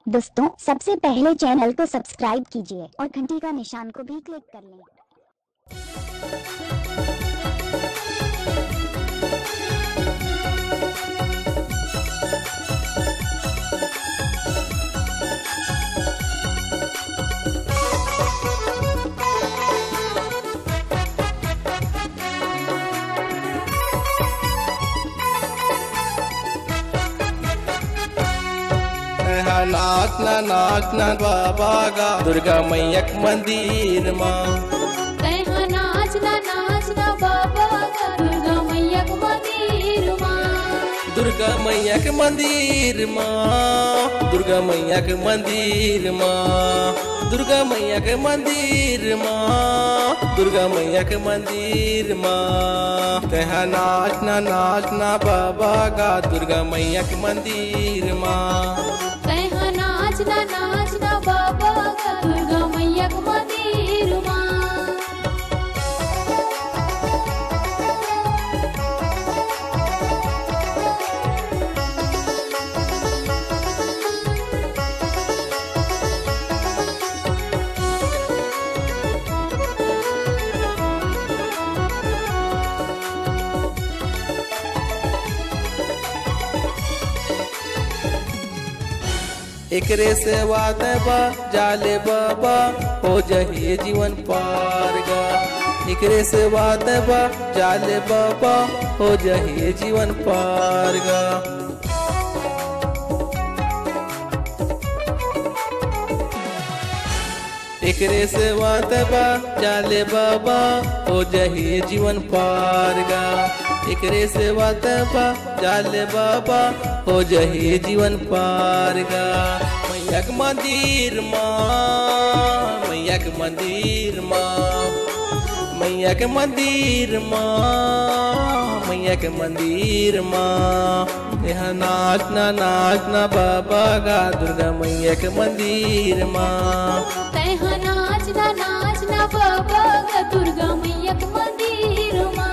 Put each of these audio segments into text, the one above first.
दोस्तों, सबसे पहले चैनल को सब्सक्राइब कीजिए और घंटी का निशान को भी क्लिक कर लें। नाचना नाचना बाबा गा दुर्गा मैया के मंदिर माँ। नाचना नाचना बाबा गा दुर्गा मैया के मंदिर माँ। दुर्गा मैया के मंदिर माँ। दुर्गा मैया के मंदिर माँ। दुर्गा मैया के मंदिर माँ। दुर्गा मैया के मंदिर माँ। तहा नाचना नाचना बाबा गा दुर्गा मैया के मंदिर माँ। नाचना नाचना बाबा गा दुर्गा मैया के मंदिर माँ। एकरे से वादबा जाले बाबा हो जही जीवन पार गा। एकरे से वादबा जाले बाबा हो जही जीवन पार गा। एकरे से वादबा जाले बाबा हो जही जीवन पार गा। एकरे से वादबा जाले बाबा हो जही जीवन पार गा। मैया के मंदिर माँ। मैया के मंदिर माँ। मैया के मंदिर माँ। मैया के मंदिर माँ। यहाँ नाचना नाचना बाबा गा दुर्गा मैया के मंदिर माँ। नाचना नाचना बाबा गा दुर्गा मैया के मंदिर माँ।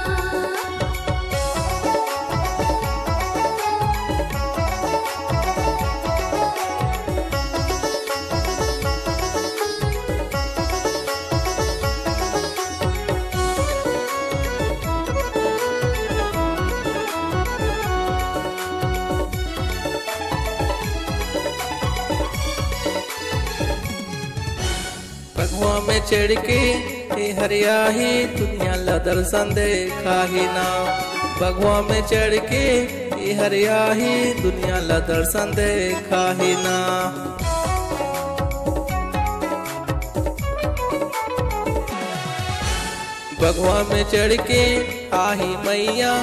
बगुआ में चढ़ के हरिया ही दुनिया ला दर्शन देखा ही ना। बगुआ में चढ़ के हरिया ही दुनिया ला दर्शन देखा ही ना। बगुआ में चढ़ के आही मैया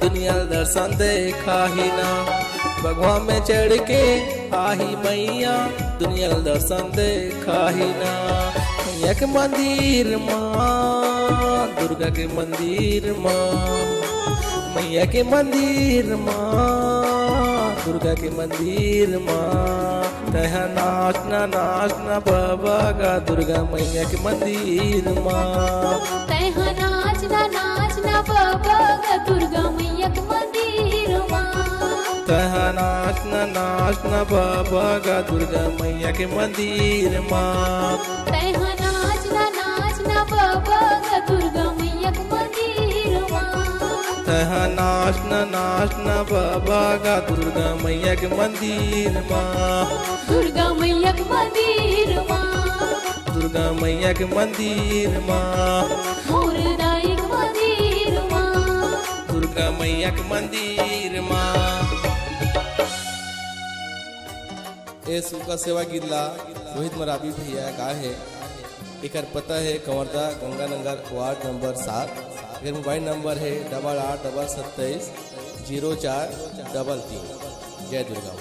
दुनिया दर्शन देखा ही ना। बगुआ में चढ़ के आही मैया दुनिया दर्शन देखा ही ना। मैया के मंदिर माँ। दुर्गा के मंदिर माँ। मैया के मंदिर माँ। दुर्गा के मंदिर माँ। तहा नाचना नाचना बाबा गा दुर्गा मैया के मंदिर माँ। नाचना नाचना बाबा गा दुर्गा मैया के मंदिर माँ। तहा नाचना नाचना बाबा गा दुर्गा मैया के मंदिर माँ। नाचना नाचना बाबा गा दुर्गा मैया के मंदिर माँ। तहा नाचना नाचना बाबा गा दुर्गा मैया के मंदिर माँ। दुर्गा मैया के मंदिर माँ। दुर्गा मैया के मंदिर माँ। मोरदाई के मंदिर माँ। दुर्गा मैया के मंदिर माँ। ए सुका सेवा गिरला रोहित मराबी भैया का है। एकर पता है कंवरदा गंगानगर वार्ड नंबर 7। एकर मोबाइल नंबर है 88 27 04 33। जय दुर्गा।